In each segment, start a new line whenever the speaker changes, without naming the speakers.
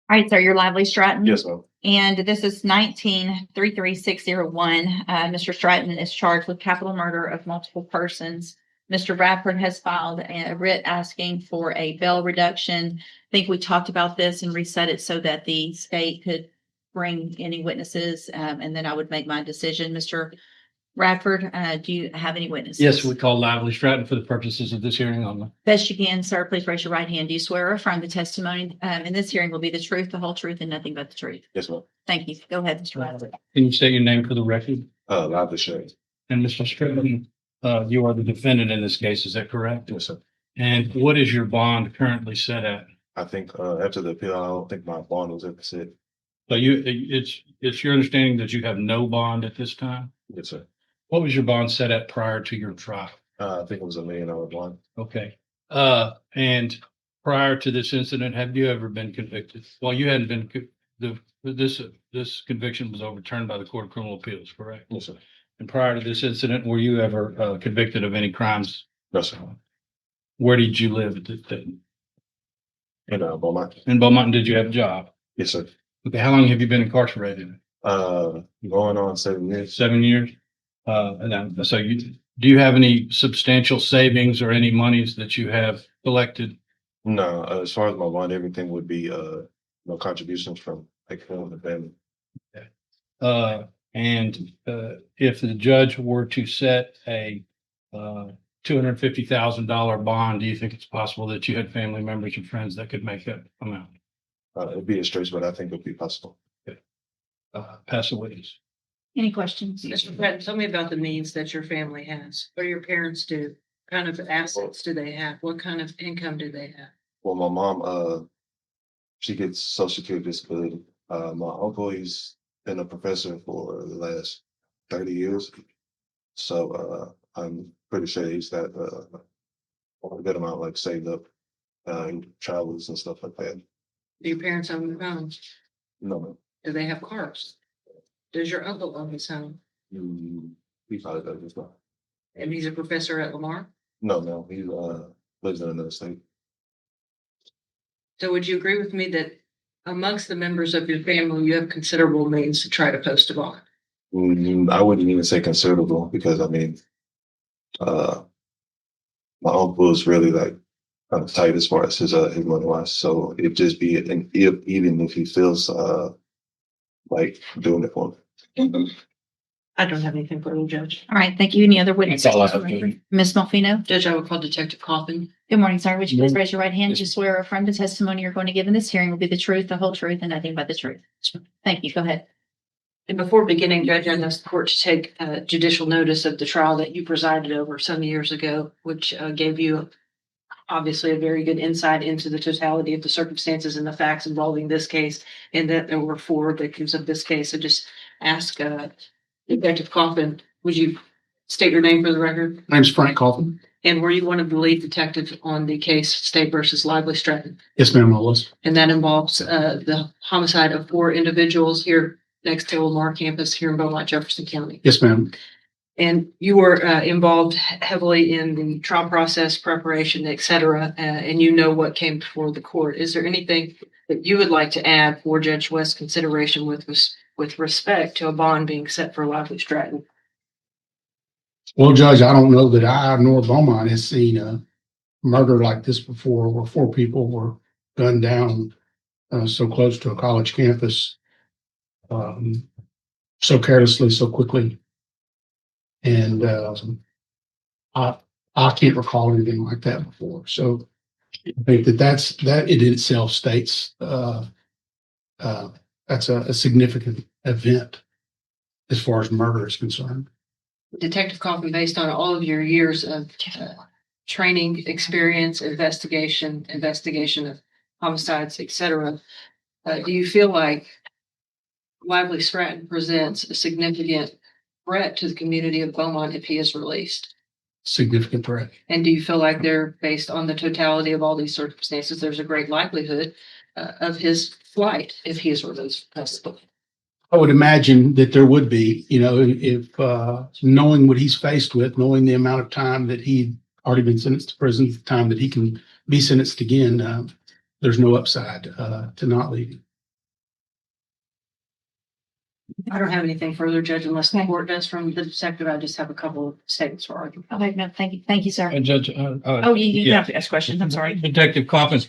All right, sir, you're Lively Stratton.
Yes, ma'am.
And this is 19-33601. Mr. Stratton is charged with capital murder of multiple persons. Mr. Bradford has filed a writ asking for a bail reduction. I think we talked about this and reset it so that the state could bring any witnesses, and then I would make my decision. Mr. Bradford, do you have any witnesses?
Yes, we call Lively Stratton for the purposes of this hearing only.
Best you can, sir. Please raise your right hand. Do you swear or affirm the testimony in this hearing will be the truth, the whole truth, and nothing but the truth?
Yes, ma'am.
Thank you. Go ahead, Mr. Bradford.
Can you state your name for the record?
Lively Stratton.
And Mr. Stratton, you are the defendant in this case, is that correct?
Yes, sir.
And what is your bond currently set at?
I think after the appeal, I don't think my bond was ever set.
So it's your understanding that you have no bond at this time?
Yes, sir.
What was your bond set at prior to your trial?
I think it was $1 million bond.
Okay. And prior to this incident, have you ever been convicted? Well, you hadn't been, this conviction was overturned by the Court of Criminal Appeals, correct?
Yes, sir.
And prior to this incident, were you ever convicted of any crimes?
No, sir.
Where did you live at the time?
In Beaumont.
In Beaumont, and did you have a job?
Yes, sir.
Okay, how long have you been incarcerated?
Going on 7 years.
7 years? And then, so do you have any substantial savings or any monies that you have collected?
No, as far as my bond, everything would be no contributions from like from the family.
And if the judge were to set a $250,000 bond, do you think it's possible that you had family members and friends that could make that amount?
It'd be a stretch, but I think it'd be possible.
Pass away.
Any questions?
Mr. Stratton, tell me about the means that your family has. What do your parents do? What kind of assets do they have? What kind of income do they have?
Well, my mom, she gets Social Security disability. My uncle, he's been a professor for the last 30 years. So I'm pretty sure he's got a good amount like saved up in travels and stuff like that.
Do your parents own their homes?
No, ma'am.
Do they have cars? Does your uncle own his home?
He probably does as well.
And he's a professor at Lamar?
No, no, he lives in another state.
So would you agree with me that amongst the members of your family, you have considerable means to try to post a bond?
I wouldn't even say considerable because I mean, my uncle is really like kind of tight as far as his money wise. So it'd just be even if he feels like doing it for me.
I don't have anything for you, Judge.
All right, thank you. Any other witnesses?
That's all I have, Judge.
Ms. Melfino?
Judge, I would call Detective Coffin.
Good morning, sir. Would you please raise your right hand?
Yes.
Do you swear or affirm the testimony you're going to give in this hearing will be the truth, the whole truth, and nothing but the truth? Thank you. Go ahead.
And before beginning, Judge, I asked the court to take judicial notice of the trial that you presided over some years ago, which gave you obviously a very good insight into the totality of the circumstances and the facts involving this case, and that there were 4 victims of this case. So just ask Detective Coffin, would you state your name for the record?
My name's Frank Coffin.
And were you one of the lead detectives on the case State versus Lively Stratton?
Yes, ma'am, I was.
And that involves the homicide of 4 individuals here next to Lamar campus here in Beaumont, Jefferson County.
Yes, ma'am.
And you were involved heavily in the trial process, preparation, et cetera, and you know what came before the court. Is there anything that you would like to add for Judge West's consideration with respect to a bond being set for Lively Stratton?
Well, Judge, I don't know that I nor Beaumont has seen a murder like this before, where 4 people were gunned down so close to a college campus, so carelessly, so quickly. And I can't recall anything like that before. So I think that in itself states that's a significant event as far as murder is concerned.
Detective Coffin, based on all of your years of training, experience, investigation of homicides, et cetera, do you feel like Lively Stratton presents a significant threat to the community of Beaumont if he is released?
Significant threat.
And do you feel like based on the totality of all these circumstances, there's a great likelihood of his flight if he is released possibly?
I would imagine that there would be, if knowing what he's faced with, knowing the amount of time that he'd already been sentenced to prison, the time that he can be sentenced again, there's no upside to not leaving.
I don't have anything further, Judge, unless the court does from the detective. I just have a couple of statements for argument.
Okay, no, thank you. Thank you, sir.
Judge,
Oh, you
yeah.
have to ask questions. I'm sorry.
Detective Coffin,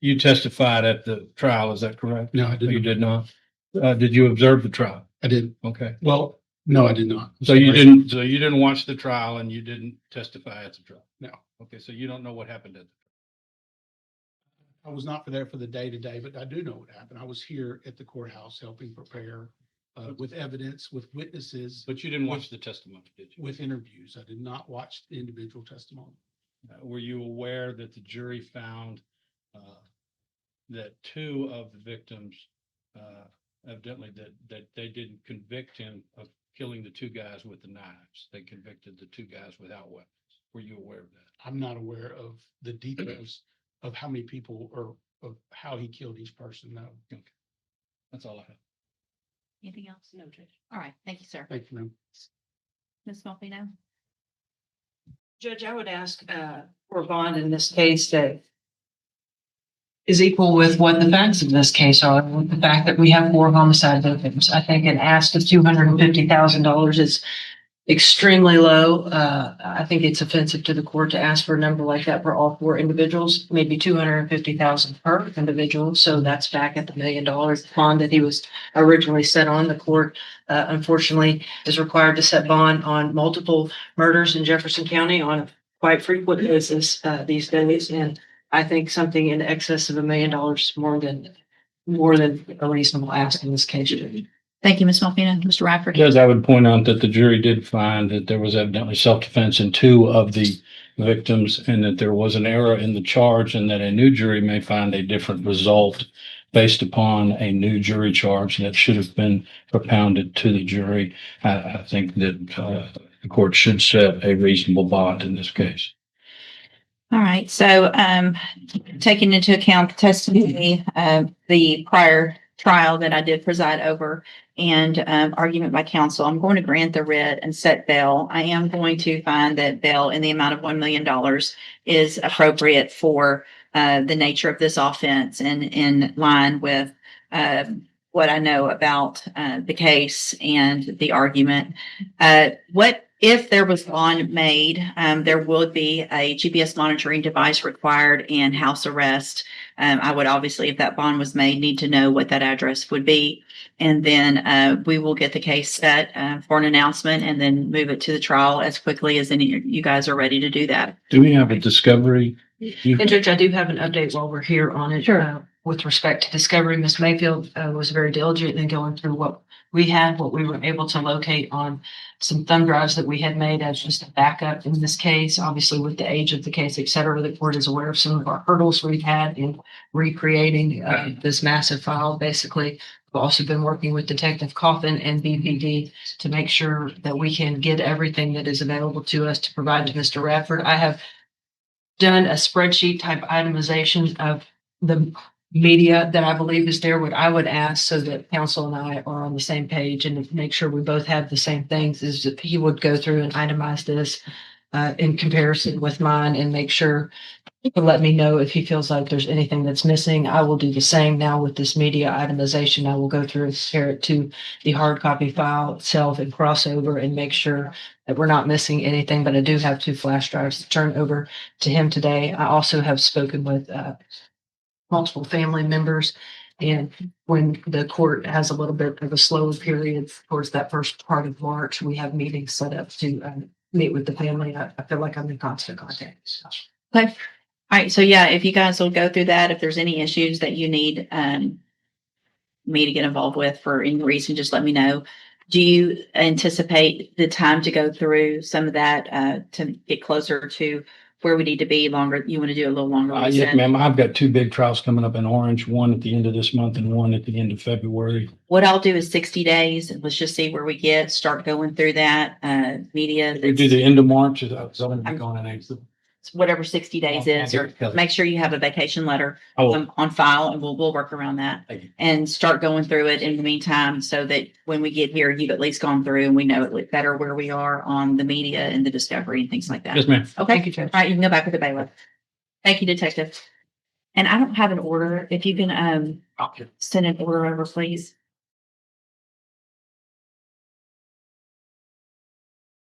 you testified at the trial, is that correct?
No, I didn't.
You did not? Did you observe the trial?
I did.
Okay.
Well, no, I did not.
So you
Sorry.
didn't, so you didn't watch the trial and you didn't testify at the trial?
No.
Okay, so you don't know what happened at the
I was not there for the day to day, but I do know what happened. I was here at the courthouse helping prepare with evidence, with witnesses,
but you didn't watch the testimony, did you?
with interviews. I did not watch the individual testimony.
Were you aware that the jury found that two of the victims evidently that they didn't convict him of killing the two guys with the knives? They convicted the two guys without weapons. Were you aware of that?
I'm not aware of the details of how many people or of how he killed each person. No.
Okay. That's all I have.
Anything else? No, Judge. All right. Thank you, sir.
Thank you, ma'am.
Ms. Malvino?
Judge, I would ask for a bond in this case that is equal with what the facts of this case are, with the fact that we have 4 homicide victims. I think an ask of $250,000 is extremely low. I think it's offensive to the court to ask for a number like that for all 4 individuals, maybe $250,000 per individual. So that's back at the $1 million bond that he was originally set on. The court, unfortunately, is required to set bond on multiple murders in Jefferson County on a quite frequent basis these days. And I think something in excess of $1 million is more than a reasonable ask in this case.
Thank you, Ms. Malvino. Mr. Radford?
Yes, I would point out that the jury did find that there was evidently self-defense in 2 of the victims and that there was an error in the charge and that a new jury may find a different result based upon a new jury charge that should have been propounded to the jury. I think that the court should set a reasonable bond in this case.
All right. So, taking into account the testimony of the prior trial that I did preside over and argument by counsel, I'm going to grant the writ and set bail. I am going to find that bail in the amount of $1 million is appropriate for the nature of this offense and in line with what I know about the case and the argument. What if there was bond made, there would be a GPS monitoring device required and house arrest. I would obviously, if that bond was made, need to know what that address would be. And then we will get the case set for an announcement and then move it to the trial as quickly as any of you guys are ready to do that.
Do we have a discovery?
And Judge, I do have an update while we're here on it.
Sure.
With respect to discovery, Ms. Mayfield was very diligent in going through what we had, what we were able to locate on some thumb drives that we had made as just a backup in this case. Obviously, with the age of the case, et cetera, the court is aware of some of our hurdles we've had in recreating this massive file. Basically, we've also been working with Detective Coffin and BPD to make sure that we can get everything that is available to us to provide to Mr. Radford. I have done a spreadsheet type itemization of the media that I believe is there. What I would ask so that counsel and I are on the same page and make sure we both have the same things is that he would go through and itemize this in comparison with mine and make sure he can let me know if he feels like there's anything that's missing. I will do the same now with this media itemization. I will go through and compare it to the hard copy file itself and cross over and make sure that we're not missing anything. But I do have 2 flash drives to turn over to him today. I also have spoken with multiple family members. And when the court has a little bit of a slower period towards that first part of March, we have meetings set up to meet with the family. I feel like I'm in constant contact.
Okay. All right. So yeah, if you guys will go through that, if there's any issues that you need me to get involved with for any reason, just let me know. Do you anticipate the time to go through some of that to get closer to where we need to be longer? You want to do a little longer?
Yes, ma'am. I've got 2 big trials coming up in Orange, one at the end of this month and one at the end of February.
What I'll do is 60 days and let's just see where we get, start going through that media.
We do the end of March. Is going to be going in April.
Whatever 60 days is, or make sure you have a vacation letter on file and we'll work around that and start going through it in the meantime so that when we get here, you've at least gone through and we know it better where we are on the media and the discovery and things like that.
Yes, ma'am.
Okay.
Thank you, Judge.
All right. You can go back with the bailiff. Thank you, Detective. And I don't have an order. If you can send an order over, please.